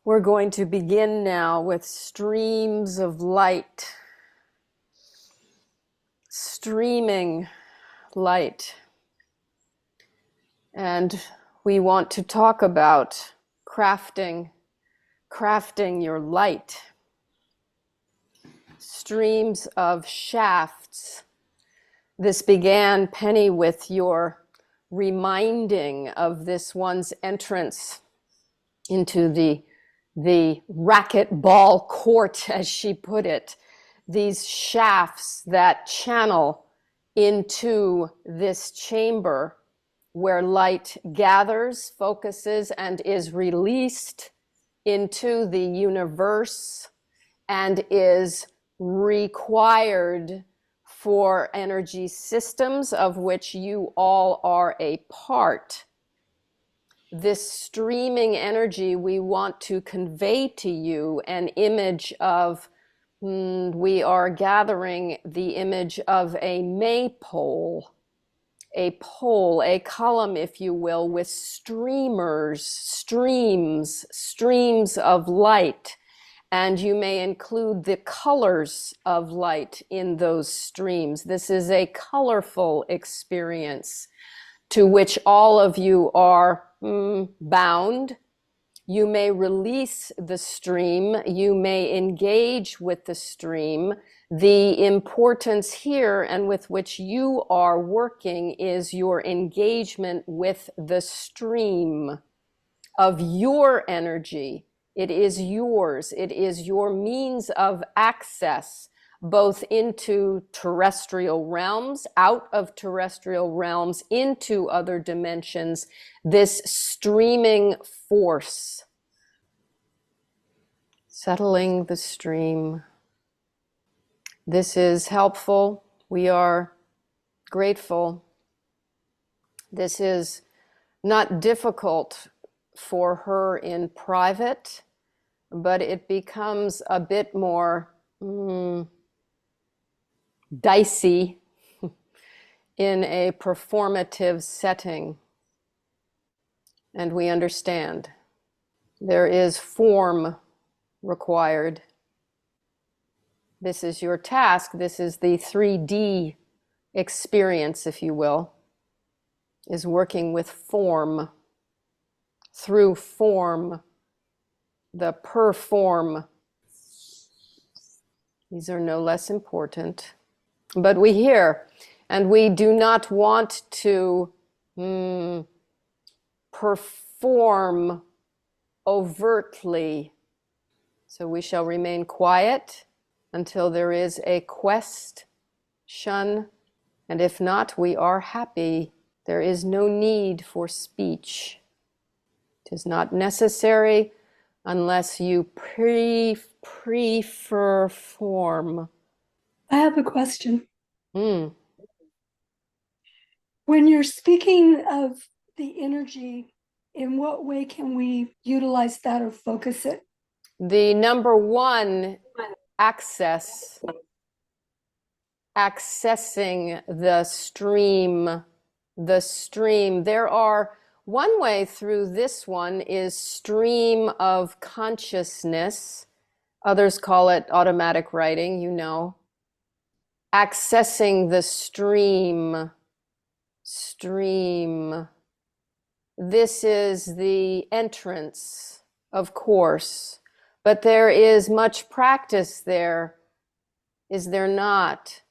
We're going to begin now with streams of light, streaming light. And we want to talk about crafting your light. Streams of shafts. This began, Penny, with your reminding of this one's entrance into the racquetball court, as she put it, these shafts that channel into this chamber where light gathers, focuses, and is released into the universe and is required for energy systems of which you all are a part. This streaming energy, we want to convey to you an image of, we are gathering the image of a maypole, a pole, a column, if you will, with streamers, streams of light. And you may include the colors of light in those streams. This is a colorful experience to which all of you are bound. You may release the stream. You may engage with the stream. The importance here and with which you are working is your engagement with the stream of your energy. It is yours. It is your means of access both into terrestrial realms, out of terrestrial realms, into other dimensions, this streaming force. Settling the stream. This is helpful. We are grateful. This is not difficult for her in private, but it becomes a bit more dicey in a performative setting. And we understand there is form required. This is your task. This is the 3D experience, if you will, is working with form, through form, the perform. These are no less important. But we hear, and we do not want to perform overtly. So we shall remain quiet until there is a question, and if not, we are happy. There is no need for speech. It is not necessary unless you prefer form. I have a question. Mm. When you're speaking of the energy, in what way can we utilize that or focus it? The number one, accessing the stream. There are, one way through this one is stream of consciousness. Others call it automatic writing, you know. Accessing the stream. This is the entrance, of course, but there is much practice there, is there not?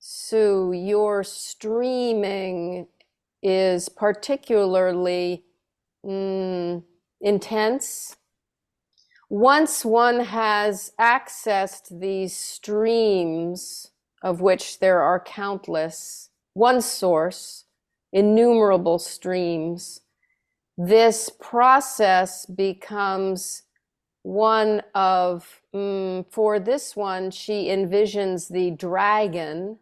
Sue, your streaming is particularly intense. Once one has accessed these streams, of which there are countless, one source, innumerable streams, this process becomes one of, for this one, she envisions the dragon.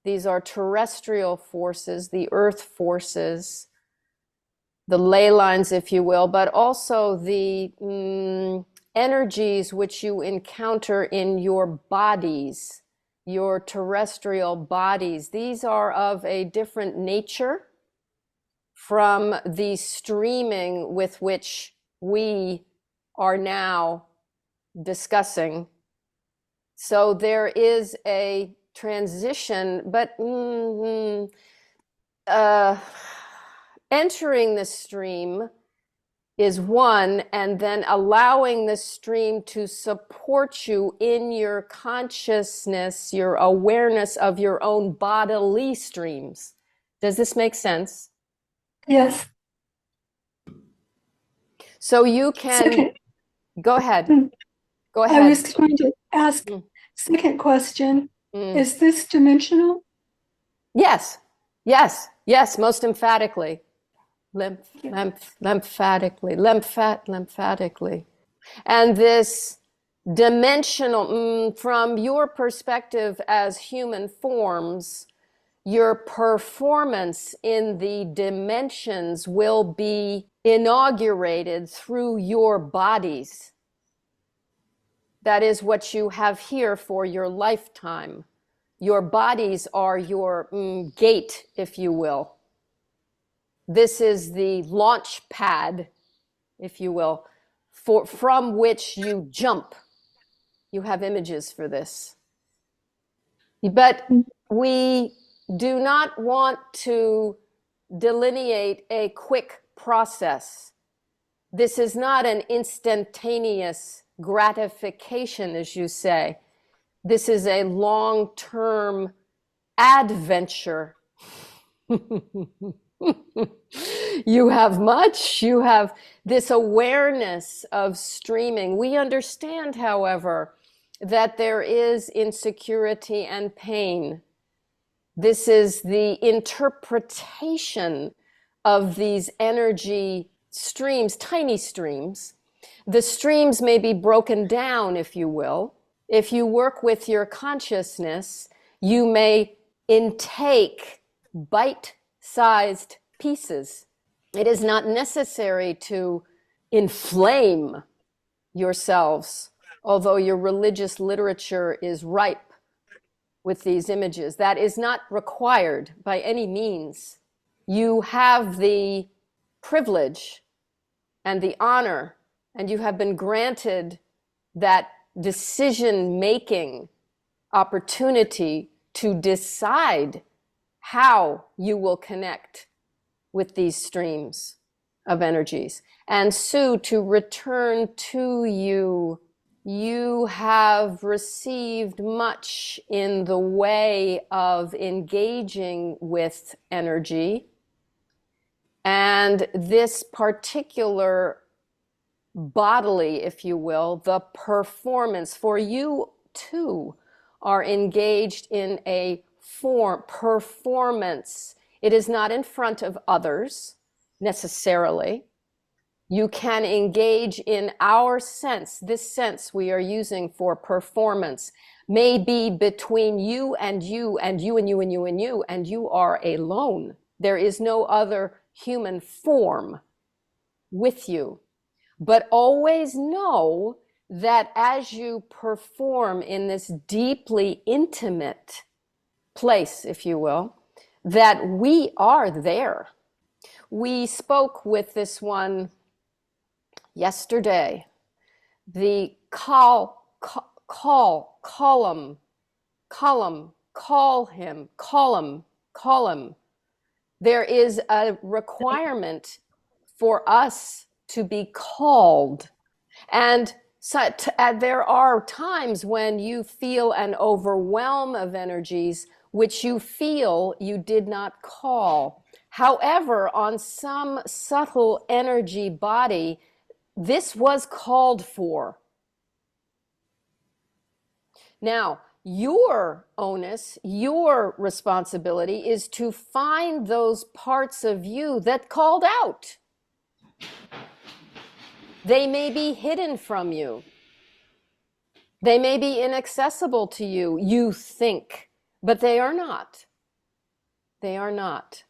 These are terrestrial forces, the earth forces, the ley lines, if you will, but also the energies which you encounter in your bodies, your terrestrial bodies. These are of a different nature from the streaming with which we are now discussing. So there is a transition, but entering the stream is one, and then allowing the stream to support you in your consciousness, your awareness of your own bodily streams. Does this make sense? Yes. So you can Second, go ahead. Go I ahead. was going to ask, Mm. second question, Mm. is this dimensional? Yes, yes, yes, most emphatically. Lymphatically. And this dimensional, from your perspective as human forms, your performance in the dimensions will be inaugurated through your bodies. That is what you have here for your lifetime. Your bodies are your gate, if you will. This is the launch pad, if you will, from which you jump. You have images for this. But we do not want to delineate a quick process. This is not an instantaneous gratification, as you say. This is a long-term adventure. You have much. You have this awareness of streaming. We understand, however, that there is insecurity and pain. This is the interpretation of these energy streams, tiny streams. The streams may be broken down, if you will. If you work with your consciousness, you may intake bite-sized pieces. It is not necessary to inflame yourselves, although your religious literature is ripe with these images. That is not required by any means. You have the privilege and the honor, and you have been granted that decision-making opportunity to decide how you will connect with these streams of energies. And Sue, to return to you, you have received much in the way of engaging with energy. And this particular bodily, if you will, the performance, for you too are engaged in a performance. It is not in front of others necessarily. You can engage in our sense. This sense we are using for performance may be between you and you and you and you and you and you, and you are alone. There is no other human form with you. But always know that as you perform in this deeply intimate place, if you will, that we are there. We spoke with this one yesterday, the call him. There is a requirement for us to be called. And so, there are times when you feel an overwhelm of energies which you feel you did not call. However, on some subtle energy body, this was called for. Now, your onus, your responsibility is to find those parts of you that called out. They may be hidden from you. They may be inaccessible to you, you think, but they are not. They are not.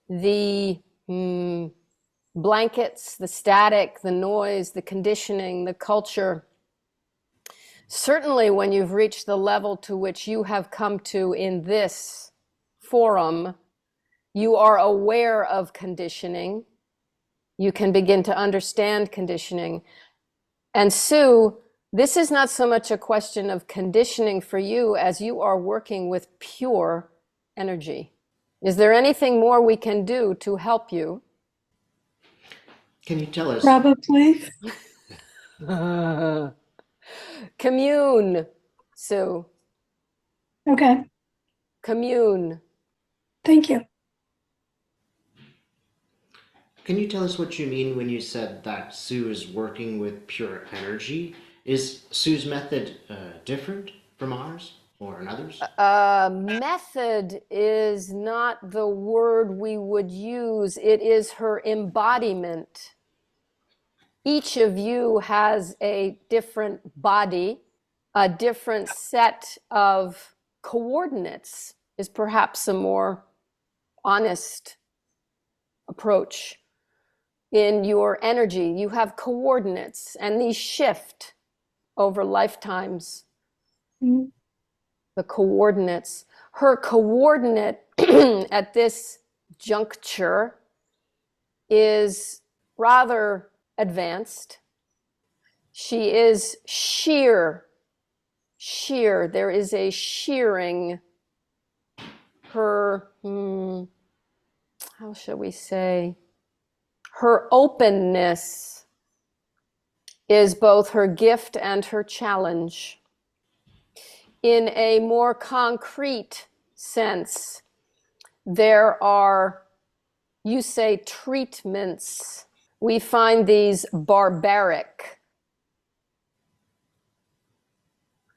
The blankets, the static, the noise, the conditioning, the culture. Certainly when you've reached the level to which you have come to in this forum, you are aware of conditioning. You can begin to understand conditioning. And Sue, this is not so much a question of conditioning for you as you are working with pure energy. Is there anything more we can do to help you? Can you tell us? Probably. Commune, Sue. Okay. Commune. Thank you. Can you tell us what you mean when you said that Sue is working with pure energy? Is Sue's method different from ours or another's? Method is not the word we would use. It is her embodiment. Each of you has a different body, a different set of coordinates, is perhaps a more honest approach. In your energy, you have coordinates, and these shift over lifetimes. Mm. The coordinates. Her coordinate at this juncture is rather advanced. She is sheer. There is a shearing. Her, how shall we say? Her openness is both her gift and her challenge. In a more concrete sense, there are, you say, treatments. We find these barbaric.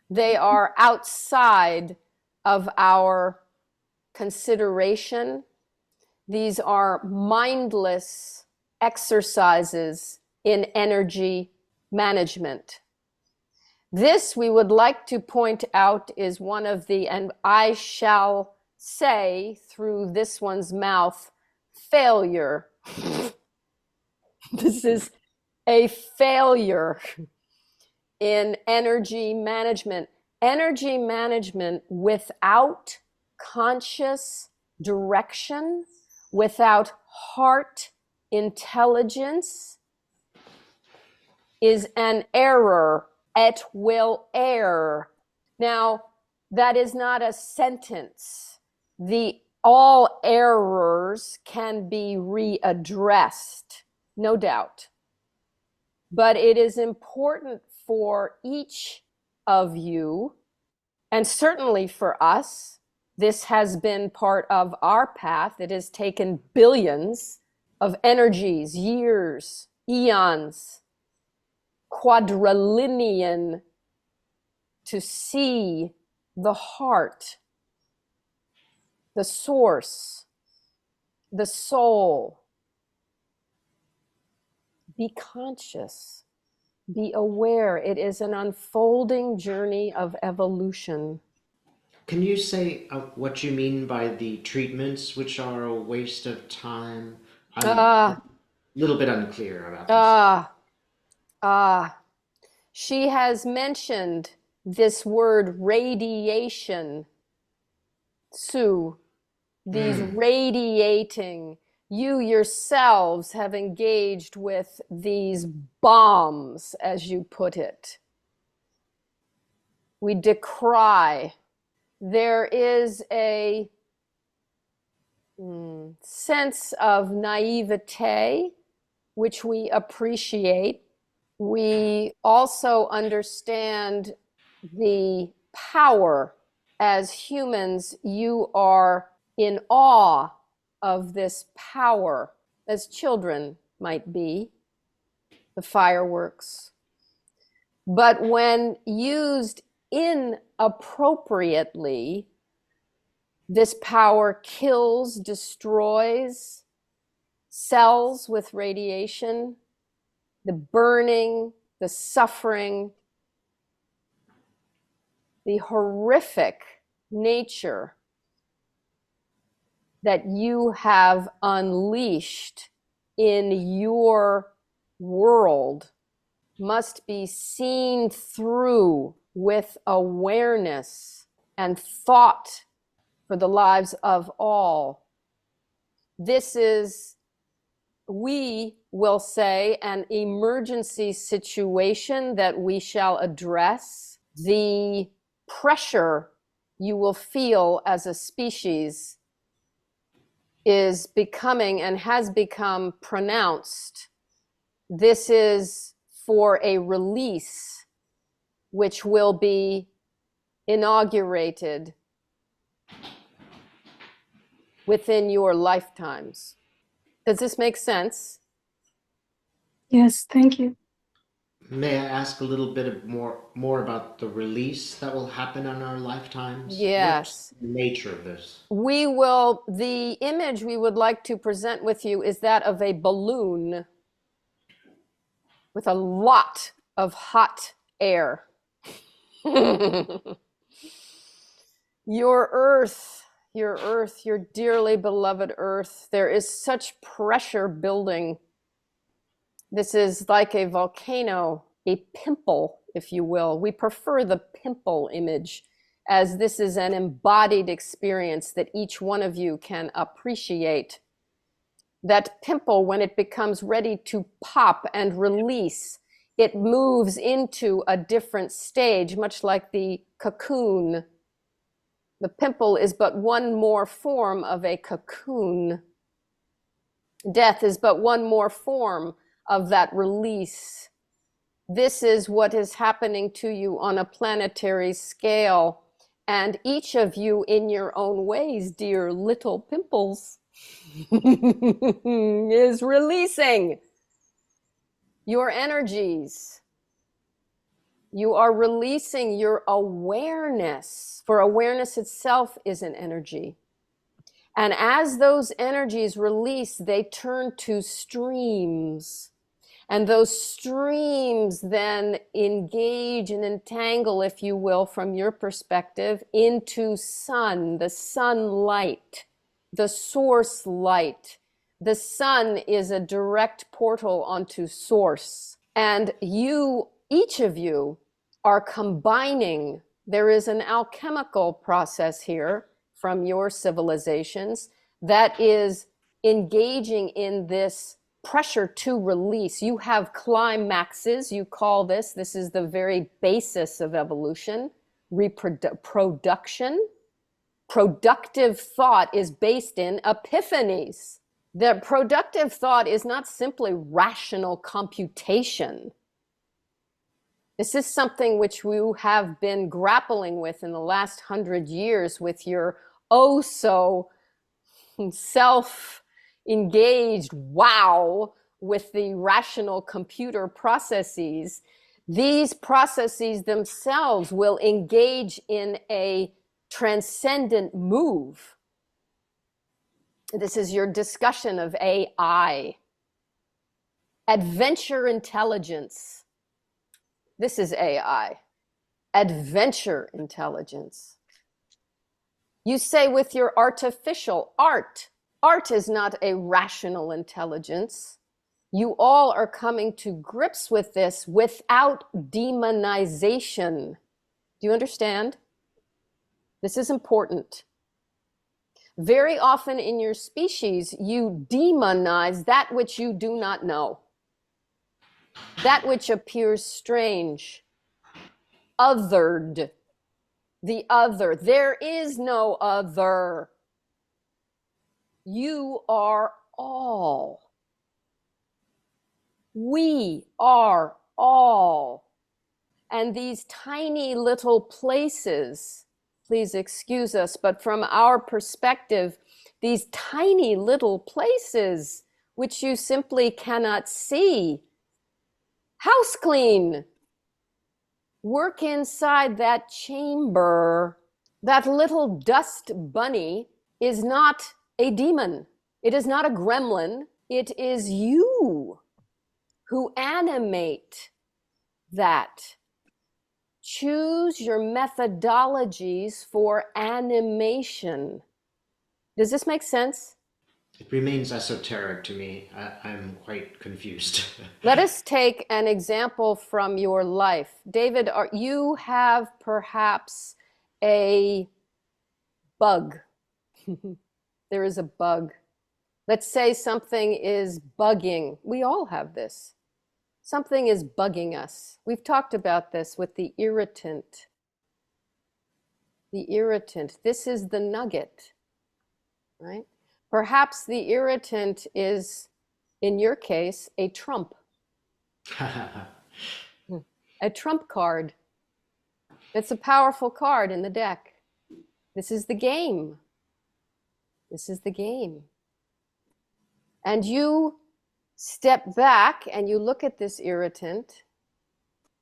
They are outside of our consideration. These are mindless exercises in energy management. This, we would like to point out, is one of the, and I shall say through this one's mouth, failure. This is a failure in energy management. Energy management without conscious direction, without heart intelligence, is an error. It will err. Now, that is not a sentence. All errors can be readdressed, no doubt. But it is important for each of you, and certainly for us, this has been part of our path. It has taken billions of energies, years, eons, quadrillion to see the heart, the source, the soul. Be conscious, be aware. It is an unfolding journey of evolution. Can you say what you mean by the treatments, which are a waste of time? I'm a Ah, little bit unclear about this. ah, ah. She has mentioned this word radiation, Sue, these radiating. You yourselves have engaged with these bombs, as you put it. We decry. There is a sense of naivete, which we appreciate. We also understand the power. As humans, you are in awe of this power, as children might be, the fireworks. But when used inappropriately, this power kills, destroys cells with radiation, the burning, the suffering, the horrific nature that you have unleashed in your world must be seen through with awareness and thought for the lives of all. This is we will say, an emergency situation that we shall address. The pressure you will feel as a species is becoming and has become pronounced. This is for a release which will be inaugurated within your lifetimes. Does this make sense? Yes, thank you. May I ask a little bit more about the release that will happen in our lifetimes? What's Yes. the nature of this? The image we would like to present with you is that of a balloon with a lot of hot air. Your Earth, your dearly beloved Earth, there is such pressure building. This is like a volcano, a pimple, if you will. We prefer the pimple image, as this is an embodied experience that each one of you can appreciate. That pimple, when it becomes ready to pop and release, it moves into a different stage, much like the cocoon. The pimple is but one more form of a cocoon. Death is but one more form of that release. This is what is happening to you on a planetary scale. And each of you, in your own ways, dear little pimples, is releasing your energies. You are releasing your awareness, for awareness itself is an energy. And as those energies release, they turn to streams. And those streams then engage and entangle, if you will, from your perspective, into sun, the sunlight, the source light. The sun is a direct portal onto source. And you, each of you, are combining. There is an alchemical process here from your civilizations that is engaging in this pressure to release. You have climaxes, you call this. This is the very basis of evolution, production. Productive thought is based in epiphanies. The productive thought is not simply rational computation. This is something which you have been grappling with in the last 100 years with your oh so self-engaged wow with the rational computer processes. These processes themselves will engage in a transcendent move. This is your discussion of AI. Adventure intelligence. This is AI. Adventure intelligence. You say with your artificial art. Art is not a rational intelligence. You all are coming to grips with this without demonization. Do you understand? This is important. Very often in your species, you demonize that which you do not know, that which appears strange, othered, the other. There is no other. You are all. We are all. And these tiny little places, please excuse us, but from our perspective, these tiny little places which you simply cannot see. House clean. Work inside that chamber. That little dust bunny is not a demon. It is not a gremlin. It is you who animate that. Choose your methodologies for animation. Does this make sense? It remains esoteric to me. I'm quite confused. Let us take an example from your life. David, you have perhaps a bug. There is a bug. Let's say something is bugging. We all have this. Something is bugging us. We've talked about this with the irritant. The irritant. This is the nugget, right? Perhaps the irritant is, in your case, a trump card. It's a powerful card in the deck. This is the game. This is the game. And you step back and you look at this irritant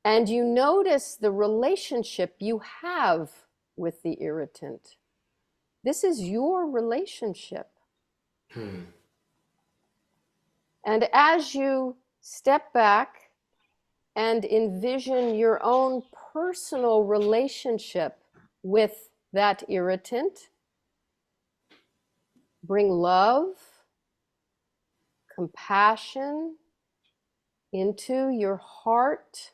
and you notice the relationship you have with the irritant. This is your relationship. And as you step back and envision your own personal relationship with that irritant, bring love, compassion into your heart.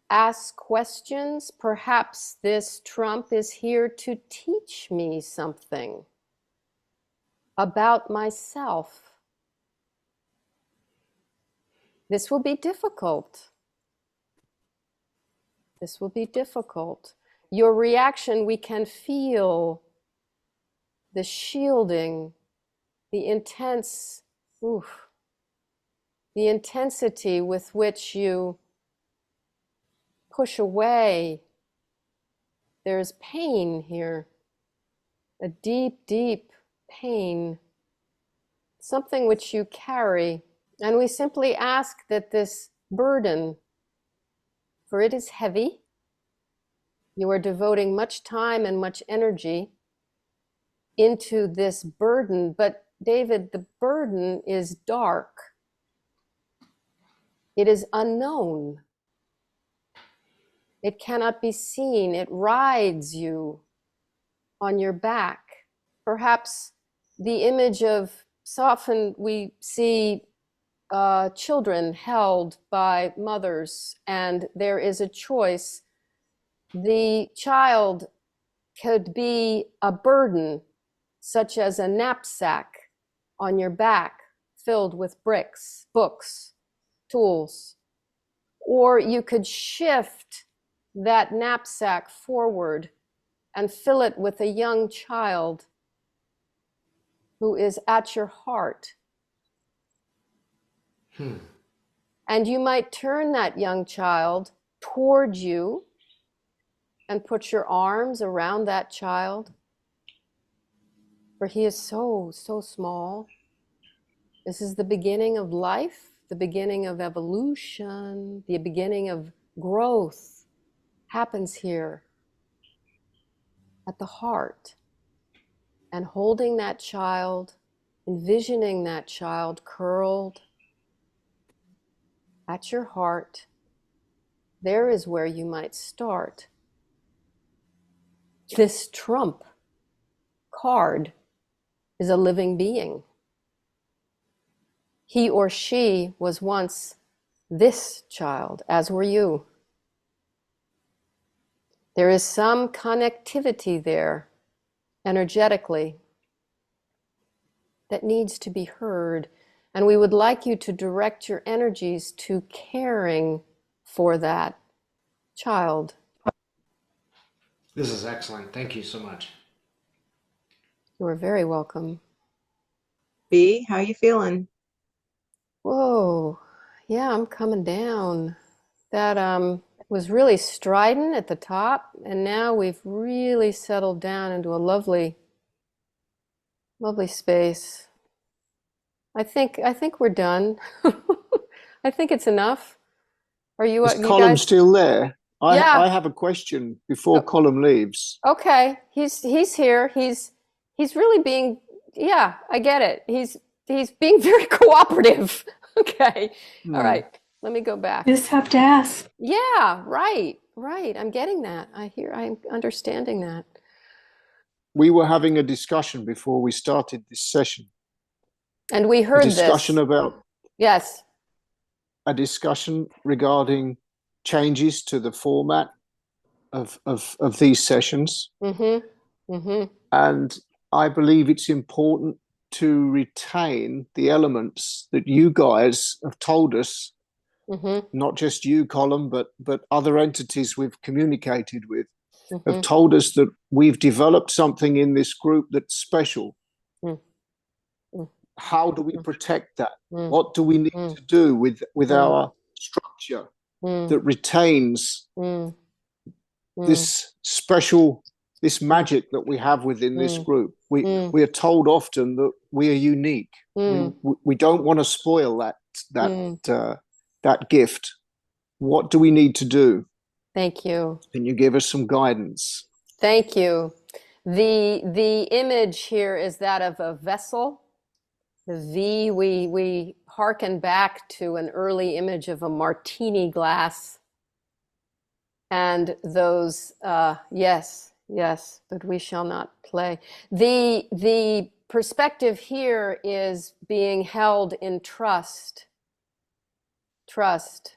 Ask questions. Perhaps this trump is here to teach me something about myself. This will be difficult. This will be difficult. Your reaction, we can feel the shielding, the intense, the intensity with which you push away. There's pain here, a deep, deep pain, something which you carry. And we simply ask that this burden, for it is heavy, you are devoting much time and much energy into this burden, but David, the burden is dark. It is unknown. It cannot be seen. It rides you on your back. Perhaps the image of, so often we see children held by mothers, and there is a choice. The child could be a burden, such as a knapsack on your back filled with bricks, books, tools. Or you could shift that knapsack forward and fill it with a young child who is at your heart. And you might turn that young child toward you and put your arms around that child, for he is so, so small. This is the beginning of life, the beginning of evolution, the beginning of growth happens here at the heart. And holding that child, envisioning that child curled at your heart, there is where you might start. This trump card is a living being. He or she was once this child, as were you. There is some connectivity there, energetically, that needs to be heard. And we would like you to direct your energies to caring for that child. This is excellent. Thank you so much. You are very welcome. B, how you feeling? Whoa, yeah, I'm coming down. That was really strident at the top, and now we've really settled down into a lovely, lovely space. I think we're done. I think it's enough. Are you, Is you Colin guys? still there? Yeah. I have a question before Colin leaves. Okay, he's here. He's really being, yeah, I get it. He's being very cooperative. Okay. All right. Let me go back. Just have to ask. Yeah, right. I'm getting that. I'm understanding that. We were having a discussion before we started this session. And we A heard discussion this. about Yes. a discussion regarding changes to the format of these sessions. Mm-hmm. Mm-hmm. And I believe it's important to retain the elements that you guys have told us, not just you, Colin, but other entities we've communicated with, have told us that we've developed something in this group that's special. How do we protect that? What do we need to do with our structure that retains this special, this magic that we have within this group? We are told often that we are unique. We don't want to spoil that gift. What do we need to do? Thank you. Can you give us some guidance? Thank you. The image here is that of a vessel. The V, we hearken back to an early image of a martini glass. And those, yes, but we shall not play. The perspective here is being held in trust. Trust.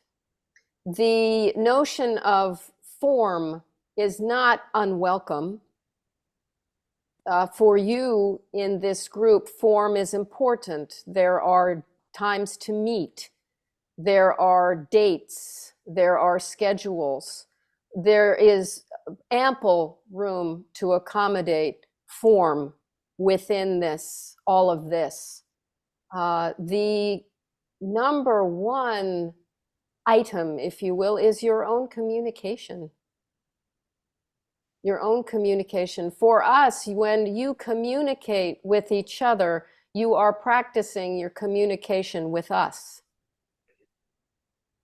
The notion of form is not unwelcome. For you in this group, form is important. There are times to meet. There are dates. There are schedules. There is ample room to accommodate form within this, all of this. The number one item, if you will, is your own communication. Your own communication. For us, when you communicate with each other, you are practicing your communication with us.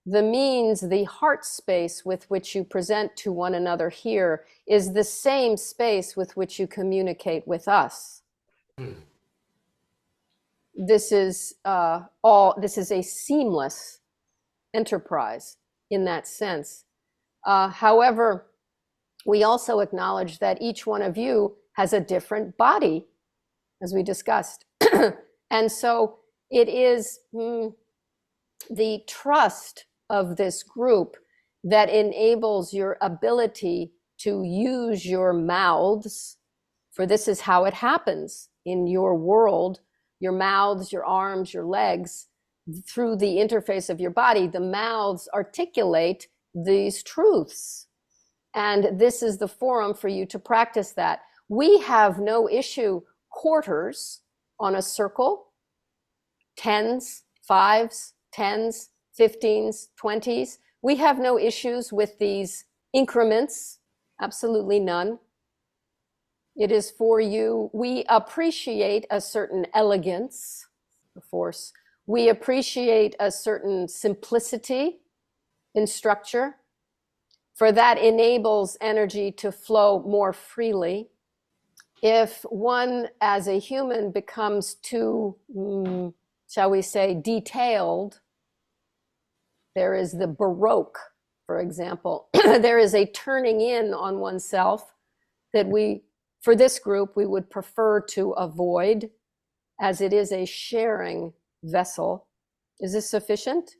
The means, the heart space with which you present to one another here is the same space with which you communicate with us. This is this is a seamless enterprise in that sense. However, we also acknowledge that each one of you has a different body, as we discussed. And so it is the trust of this group that enables your ability to use your mouths, for this is how it happens in your world. Your mouths, your arms, your legs, through the interface of your body, the mouths articulate these truths. And this is the forum for you to practice that. We have no issue quarters on a circle, tens, fives, tens, 15s, 20s. We have no issues with these increments, absolutely none. It is for you. We appreciate a certain elegance, the force. We appreciate a certain simplicity in structure, for that enables energy to flow more freely. If one as a human becomes too, shall we say, detailed, there is the Baroque, for example. There is a turning in on oneself that we, for this group, we would prefer to avoid, as it is a sharing vessel. Is this sufficient?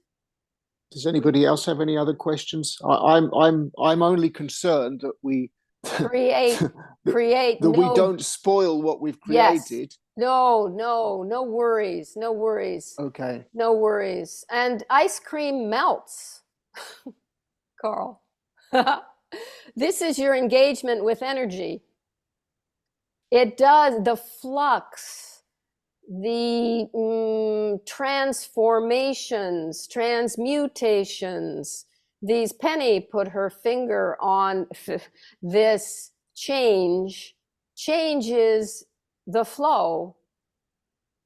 Does anybody else have any other questions? I'm only concerned that we create that no, we don't spoil what we've created. Yes. No worries, no worries. Okay. No worries. And ice cream melts, Carl. This is your engagement with energy. It does, the flux, the transformations, transmutations. These, Penny put her finger on this change. Change is the flow.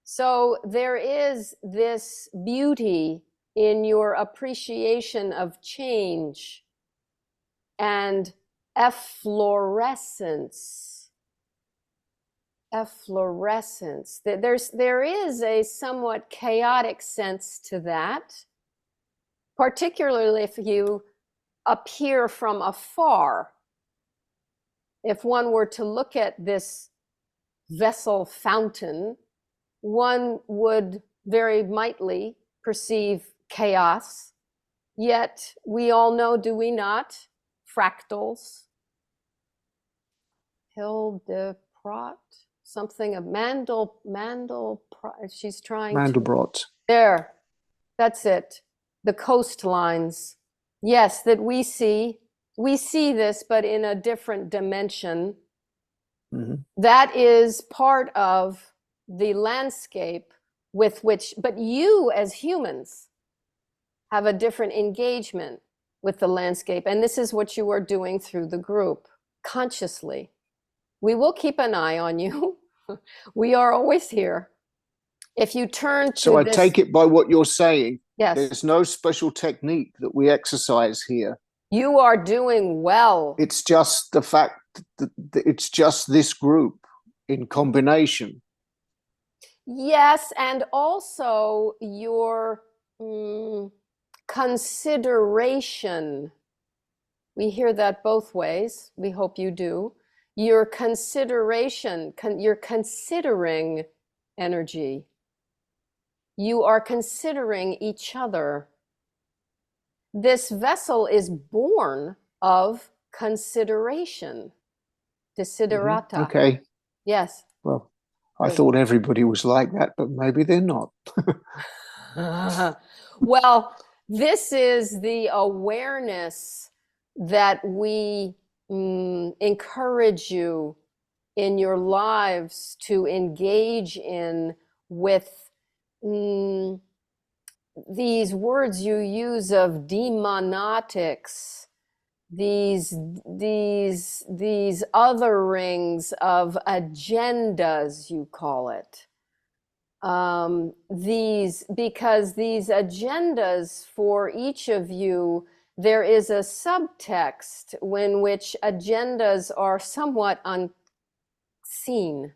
So there is this beauty in your appreciation of change and efflorescence. Efflorescence. There is a somewhat chaotic sense to that, particularly if you appear from afar. If one were to look at this vessel fountain, one would very mightily perceive chaos. Yet we all know, do we not, fractals. Hildeprat something of she's trying to, Mandelbrot. there, that's it. The coastlines. Yes, that we see this, but in a different dimension. Mhm. That is part of the landscape with which, but you as humans have a different engagement with the landscape. And this is what you are doing through the group, consciously. We will keep an eye on you. We are always here. If you turn to So I this, take it by what you're saying, yes, there's no special technique that we exercise here. you are doing well. It's just the fact that it's just this group in combination. Yes, and also your consideration. We hear that both ways. We hope you do. Your consideration, you're considering energy. You are considering each other. This vessel is born of consideration. Desiderata. Okay. Yes. Well, I Good. thought everybody was like that, but maybe they're not. Well, this is the awareness that we encourage you in your lives to engage in with these words you use of demonotics, these otherings of agendas, you call it. Because these agendas for each of you, there is a subtext in which agendas are somewhat unseen.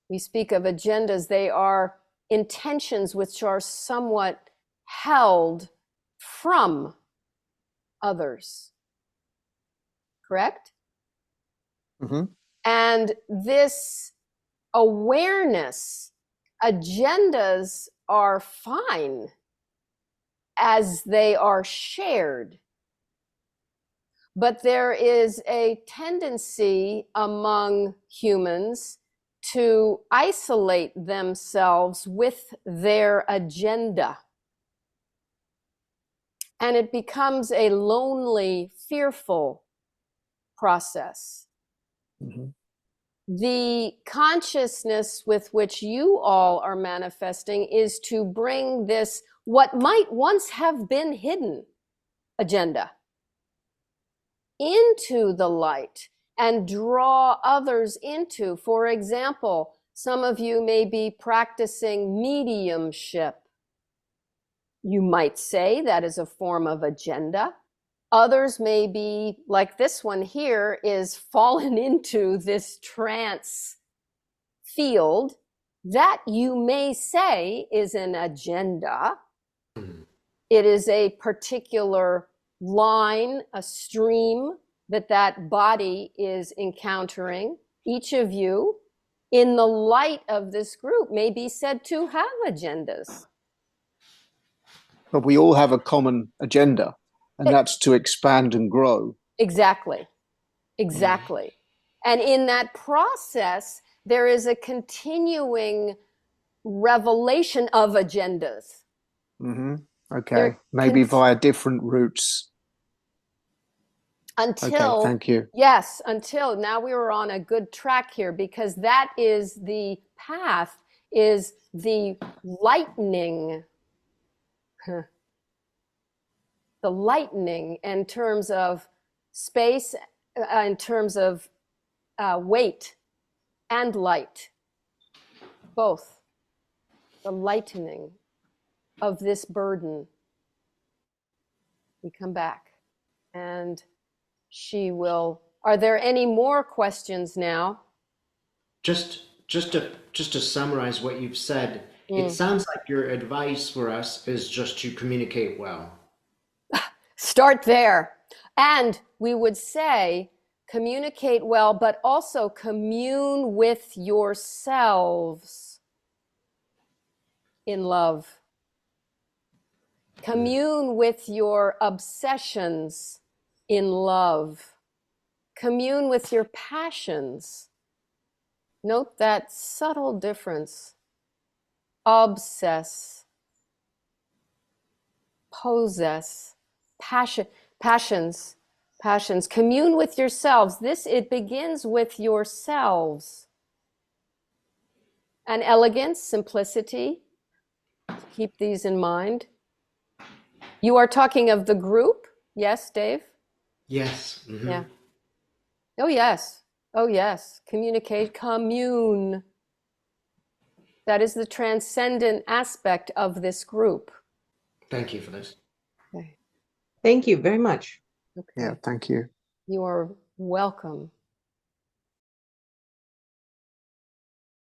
We speak of agendas, they are intentions which are somewhat held from others. Correct? Mm-hmm. And this awareness, agendas are fine as they are shared. But there is a tendency among humans to isolate themselves with their agenda. And it becomes a lonely, fearful process. Mm-hmm. The consciousness with which you all are manifesting is to bring this, what might once have been hidden agenda, into the light and draw others into. For example, some of you may be practicing mediumship. You might say that is a form of agenda. Others may be, like this one here, is fallen into this trance field that you may say is an agenda. It is a particular line, a stream that body is encountering. Each of you, in the light of this group, may be said to have agendas. But we all have a common agenda, and that's to expand and grow. Exactly. Exactly. And in that process, there is a continuing revelation of agendas. Mm-hmm. Okay. They're Maybe via different routes. Until, okay, thank you. Yes, until now we were on a good track here, because that is the path, is the lightening. The lightening in terms of space, in terms of weight and light, both. The lightening of this burden. We come back and she will. Are there any more questions now? Just to summarize what you've said, it sounds like your advice for us is just to communicate well. Start there. And we would say, communicate well, but also commune with yourselves in love. Commune with your obsessions in love. Commune with your passions Note that subtle difference. Obsess, possess, passions. Commune with yourselves. It begins with yourselves. And elegance, simplicity. Keep these in mind. You are talking of the group? Yes, Dave? Yes. Mhm. Yeah. Oh, yes. Oh, yes. Communicate, commune. That is the transcendent aspect of this group. Thank you for this. Okay. Thank you very much. Yeah, Okay. thank you. You are welcome.